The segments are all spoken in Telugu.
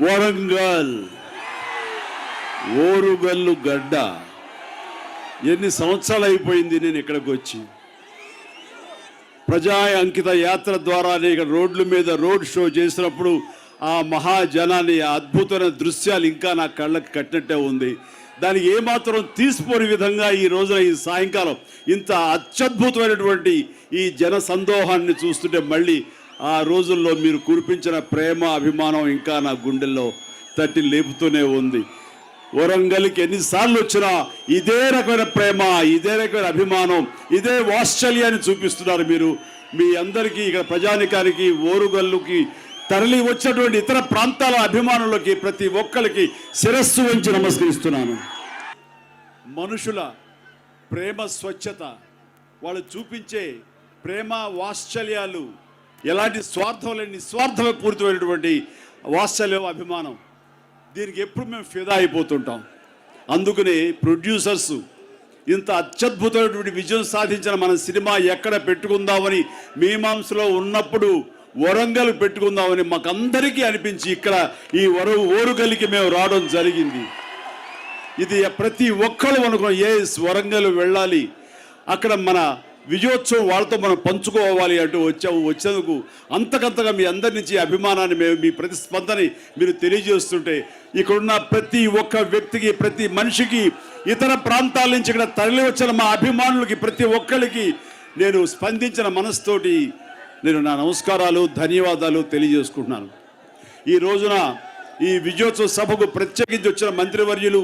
వరంగల్ ఓరుగల్లు గడ్డ. ఎన్ని సంవత్సరాలు అయిపోయింది నేను ఇక్కడికి వచ్చి. ప్రజా అంకిత యాత్ర ద్వారా ఇక్కడ రోడ్ల మీద రోడ్ షో చేసినప్పుడు ఆ మహాజనాన్ని అద్భుతమైన దృశ్యాలు ఇంకా నా కళ్ళకి కట్టినట్టే ఉంది. దానికి ఏమాత్రం తీసిపోని విధంగా ఈ రోజున ఈ సాయంకాలం ఇంత అత్యద్భుతమైనటువంటి ఈ జన సందోహాన్ని చూస్తుంటే మళ్ళీ ఆ రోజుల్లో మీరు కురిపించిన ప్రేమ అభిమానం ఇంకా నా గుండెల్లో తట్టి లేపుతూనే ఉంది. వరంగల్కి ఎన్నిసార్లు వచ్చినా ఇదే రకమైన ప్రేమ, ఇదే రకమైన అభిమానం, ఇదే వాత్సల్యాన్ని చూపిస్తున్నారు మీరు. మీ అందరికీ ఇక్కడ ప్రజానికానికి, ఓరుగల్లుకి తరలి వచ్చినటువంటి ఇతర ప్రాంతాల అభిమానులకి ప్రతి ఒక్కరికి శిరస్సు వంచి నమస్కరిస్తున్నాను. మనుషుల ప్రేమ స్వచ్ఛత, వాళ్ళు చూపించే ప్రేమ వాత్సల్యాలు ఎలాంటి స్వార్థం లేని నిస్వార్థమే పూర్తమైనటువంటి వాత్సల్యం, అభిమానం, దీనికి ఎప్పుడు మేము ఫిదా అయిపోతుంటాం. అందుకనే ప్రొడ్యూసర్స్ ఇంత అత్యద్భుతమైనటువంటి విజయం సాధించిన మన సినిమా ఎక్కడ పెట్టుకుందామని మీమాంసలో ఉన్నప్పుడు వరంగల్ పెట్టుకుందామని మాకందరికీ అనిపించి ఇక్కడ ఈ ఓరుగల్లికి మేము రావడం జరిగింది. ఇది ప్రతి ఒక్కరు అనుకున్నాం, వరంగల్ వెళ్ళాలి, అక్కడ మన విజయోత్సవం వాళ్ళతో మనం పంచుకోవాలి అంటూ వచ్చేందుకు అంతకంతగా మీ అందరి నుంచి అభిమానాన్ని మీ ప్రతిస్పందని మీరు తెలియజేస్తుంటే ఇక్కడున్న ప్రతి ఒక్క వ్యక్తికి, ప్రతి మనిషికి, ఇతర ప్రాంతాల నుంచి ఇక్కడ తరలి వచ్చిన మా అభిమానులకి ప్రతి ఒక్కరికి నేను స్పందించిన మనసుతోటి నేను నా నమస్కారాలు, ధన్యవాదాలు తెలియజేసుకుంటున్నాను. ఈ రోజున ఈ విజయోత్సవ సభకు ప్రత్యేకించి వచ్చిన మంత్రివర్యులు,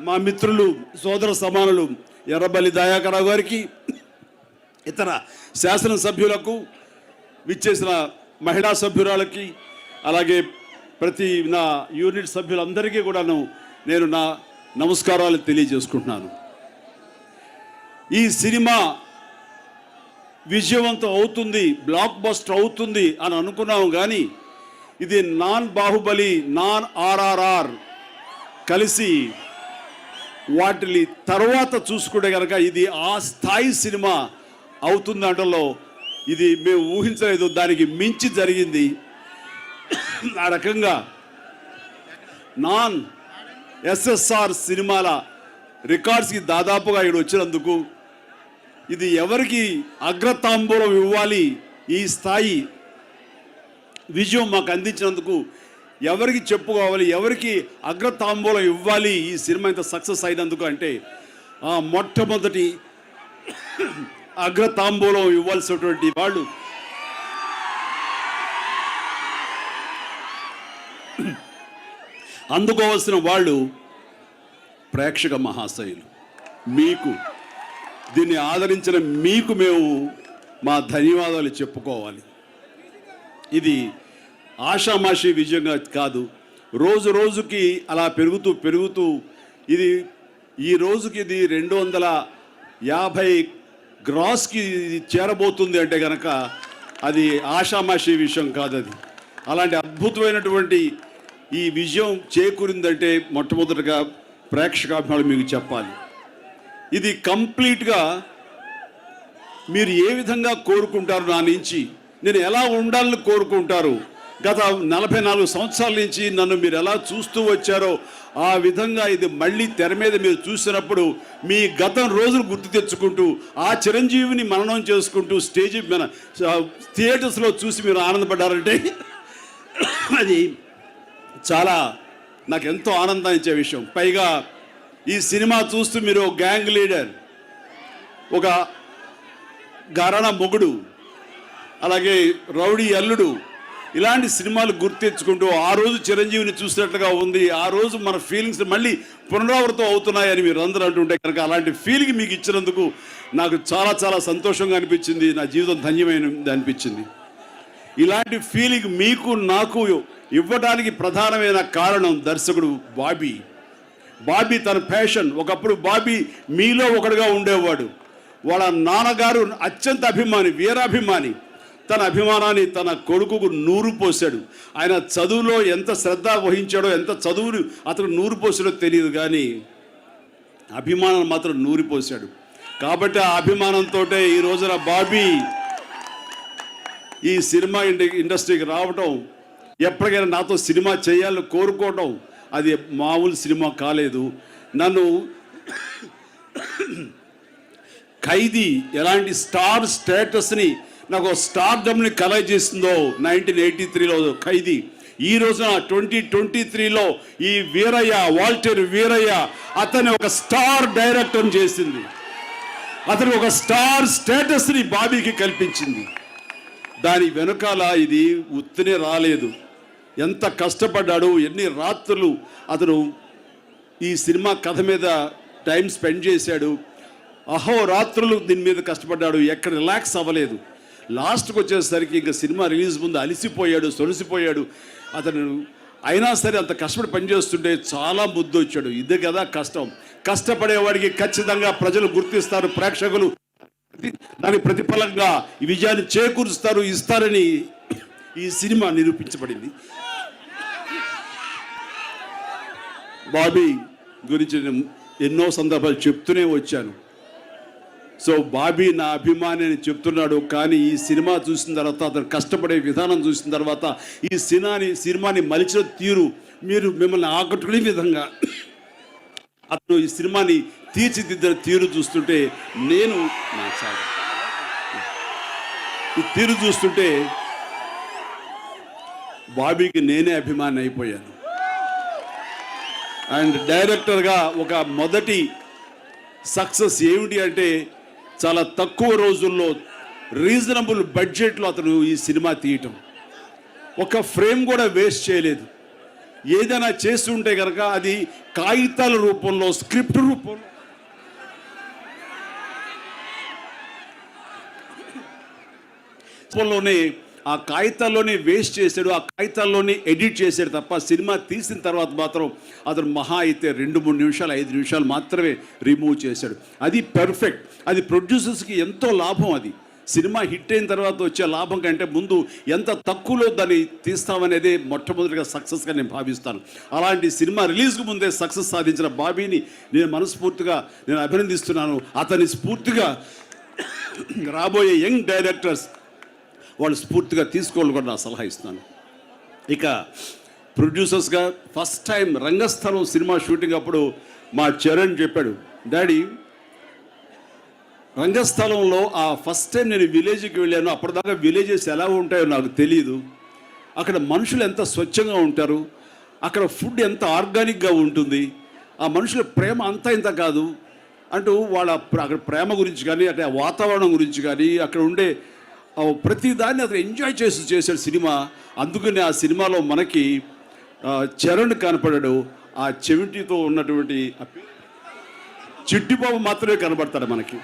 మా మిత్రులు, సోదర సమానులు ఎర్రబల్లి దయాకరావు గారికి, ఇతర శాసనసభ్యులకు, విచ్చేసిన మహిళా సభ్యురాలకి, అలాగే ప్రతి నా యూనిట్ సభ్యులందరికీ కూడాను నేను నా నమస్కారాలు తెలియజేసుకుంటున్నాను. ఈ సినిమా విజయవంతం అవుతుంది, బ్లాక్ బస్టర్ అవుతుంది అని అనుకున్నాము. కానీ ఇది నాన్ బాహుబలి, నాన్ ఆర్ఆర్ఆర్ కలిసి వాటిని తర్వాత చూసుకుంటే కనుక ఇది ఆ స్థాయి సినిమా అవుతుంది అంటలో ఇది మేము ఊహించలేదు. దానికి మించి జరిగింది. ఆ రకంగా నాన్ ఎస్ఎస్ఆర్ సినిమాల రికార్డ్స్కి దాదాపుగా ఇక్కడ వచ్చినందుకు ఇది ఎవరికి అగ్రతాంబూలం ఇవ్వాలి, ఈ స్థాయి విజయం మాకు అందించినందుకు ఎవరికి చెప్పుకోవాలి, ఎవరికి అగ్రతాంబూలం ఇవ్వాలి ఈ సినిమా ఇంత సక్సెస్ అయినందుకు అంటే ఆ మొట్టమొదటి అగ్రతాంబూలం ఇవ్వాల్సినటువంటి వాళ్ళు అందుకోవాల్సిన వాళ్ళు ప్రేక్షక మహాశయులు. మీకు దీన్ని ఆదరించిన మీకు మేము మా ధన్యవాదాలు చెప్పుకోవాలి. ఇది ఆషామాషి విజయంగా కాదు, రోజు రోజుకి అలా పెరుగుతూ ఇది ఈ రోజుకి ఇది 250 గ్రాస్కి చేరబోతుంది అంటే కనుక అది ఆషామాషి విషయం కాదు. అది అలాంటి అద్భుతమైనటువంటి ఈ విజయం చేకూరిందంటే మొట్టమొదటిగా ప్రేక్షకాభిమానులు మీకు చెప్పాలి. ఇది కంప్లీట్గా మీరు ఏ విధంగా కోరుకుంటారు, నా నుంచి నేను ఎలా ఉండాలని కోరుకుంటారు, గత 44 సంవత్సరాల నుంచి నన్ను మీరు ఎలా చూస్తూ వచ్చారో ఆ విధంగా ఇది మళ్ళీ తెర మీద మీరు చూసినప్పుడు మీ గతం రోజులు గుర్తు తెచ్చుకుంటూ ఆ చిరంజీవిని మననం చేసుకుంటూ స్టేజ్ మన థియేటర్స్లో చూసి మీరు ఆనందపడ్డారంటే అది చాలా నాకు ఎంతో ఆనందాన్ని ఇచ్చే విషయం. పైగా ఈ సినిమా చూస్తూ మీరు గ్యాంగ్ లీడర్, ఒక గారణ మొగుడు, అలాగే రౌడీ అల్లుడు, ఇలాంటి సినిమాలు గుర్తించుకుంటూ ఆ రోజు చిరంజీవిని చూసినట్లుగా ఉంది, ఆ రోజు మన ఫీలింగ్స్ మళ్ళీ పునరావృతం అవుతున్నాయని మీరు అందరూ అంటుంటే కనుక అలాంటి ఫీలింగ్ మీకు ఇచ్చినందుకు నాకు చాలా చాలా సంతోషంగా అనిపించింది. నా జీవితం ధన్యమైనది అనిపించింది. ఇలాంటి ఫీలింగ్ మీకు నాకు ఇవ్వడానికి ప్రధానమైన కారణం దర్శకుడు బాబీ తన ప్యాషన్. ఒకప్పుడు బాబీ మీలో ఒకడుగా ఉండేవాడు. వాళ్ళ నాన్నగారు అత్యంత అభిమాని, వీరాభిమాని. తన అభిమానాన్ని తన కొడుకుకు నూరు పోశాడు. ఆయన చదువులో ఎంత శ్రద్ధ వహించాడో, ఎంత చదువును అతను నూరు పోసాడో తెలియదు, కానీ అభిమానం మాత్రం నూరిపోశాడు. కాబట్టి ఆ అభిమానంతో ఈ రోజున బాబీ ఈ సినిమా ఇండస్ట్రీకి రావటం ఎప్పటికైనా నాతో సినిమా చేయాలని కోరుకోవడం, అది మామూలు సినిమా కాలేదు. నన్ను ఖైదీ ఎలాంటి స్టార్ స్టేటస్ని, నాకు స్టార్డమ్ని కలగజేసిందో 1983లో ఖైదీ, ఈ రోజున 2023లో ఈ వీరయ్య, వాల్టర్ వీరయ్య, అతని ఒక స్టార్ డైరెక్టర్ చేసింది. అతను ఒక స్టార్ స్టేటస్ని బాబీకి కల్పించింది. దాని వెనుకాల ఇది ఉత్తినే రాలేదు. ఎంత కష్టపడ్డాడు, ఎన్ని రాత్రులు అతను ఈ సినిమా కథ మీద టైం స్పెండ్ చేశాడు. అహోరాత్రులు దీని మీద కష్టపడ్డాడు, ఎక్కడ రిలాక్స్ అవ్వలేదు. లాస్ట్కి వచ్చేసరికి ఇంకా సినిమా రిలీజ్ ముందు అలిసిపోయాడు, సొలిసిపోయాడు అతను. అయినా సరే అంత కష్టపడి పనిచేస్తుంటే చాలా ముద్దు వచ్చాడు. ఇదే కదా కష్టం. కష్టపడేవాడికి ఖచ్చితంగా ప్రజలు గుర్తిస్తారు, ప్రేక్షకులు దానికి ప్రతిఫలంగా ఈ విజయాన్ని చేకూరుస్తారు, ఇస్తారని ఈ సినిమా నిరూపించబడింది. బాబీ గురించి నేను ఎన్నో సందర్భాలు చెప్తూనే వచ్చాను. సో బాబీ నా అభిమాని అని చెప్తున్నాడు. కానీ ఈ సినిమా చూసిన తర్వాత, అతను కష్టపడే విధానం చూసిన తర్వాత, ఈ సినిమాని మలిచిన తీరు, మిమ్మల్ని ఆకట్టుకునే విధంగా అతను ఈ సినిమాని తీర్చిదిద్దిన తీరు చూస్తుంటే, నేను ఈ తీరు చూస్తుంటే బాబీకి నేనే అభిమాని అయిపోయాను. అండ్ డైరెక్టర్గా ఒక మొదటి సక్సెస్ ఏమిటి అంటే, చాలా తక్కువ రోజుల్లో రీజనబుల్ బడ్జెట్లో అతను ఈ సినిమా తీయటం. ఒక ఫ్రేమ్ కూడా వేస్ట్ చేయలేదు. ఏదైనా చేస్తుంటే కనుక అది కాగితాల రూపంలో, స్క్రిప్ట్ రూపంలోనే ఆ కాగితాల్లోనే వేస్ట్ చేశాడు, ఆ కాగితాల్లోనే ఎడిట్ చేశాడు తప్ప సినిమా తీసిన తర్వాత మాత్రం అతను మహా అయితే 2-3 నిమిషాలు 5 నిమిషాలు మాత్రమే రిమూవ్ చేశాడు. అది పర్ఫెక్ట్. అది ప్రొడ్యూసర్స్కి ఎంతో లాభం. అది సినిమా హిట్ అయిన తర్వాత వచ్చే లాభం కంటే ముందు ఎంత తక్కువలో దాన్ని తీస్తామనేదే మొట్టమొదటిగా సక్సెస్గా నేను భావిస్తాను. అలాంటి సినిమా రిలీజ్కు ముందే సక్సెస్ సాధించిన బాబీని నేను మనస్ఫూర్తిగా అభినందిస్తున్నాను. అతని స్ఫూర్తిగా రాబోయే యంగ్ డైరెక్టర్స్ వాళ్ళు స్ఫూర్తిగా తీసుకోవాలని కూడా నా సలహా ఇస్తున్నాను. ఇక ప్రొడ్యూసర్స్గా ఫస్ట్ టైం రంగస్థలం సినిమా షూటింగ్ అప్పుడు మా చరణ్ చెప్పాడు, డాడీ రంగస్థలంలో ఆ ఫస్ట్ టైం నేను విలేజ్కి వెళ్ళాను, అప్పటిదాకా విలేజెస్ ఎలా ఉంటాయో నాకు తెలియదు. అక్కడ మనుషులు ఎంత స్వచ్ఛంగా ఉంటారు, అక్కడ ఫుడ్ ఎంత ఆర్గానిక్గా ఉంటుంది, ఆ మనుషుల ప్రేమ అంతా ఇంత కాదు అంటూ అక్కడ ప్రేమ గురించి కానీ, అక్కడ వాతావరణం గురించి కానీ, అక్కడ ఉండే ప్రతి దాన్ని అతను ఎంజాయ్ చేశాడు సినిమా. అందుకని ఆ సినిమాలో మనకి చరణ్ కనపడాడు. ఆ చెవిటితో ఉన్నటువంటి చిట్టిబాబు మాత్రమే కనబడతాడు మనకి.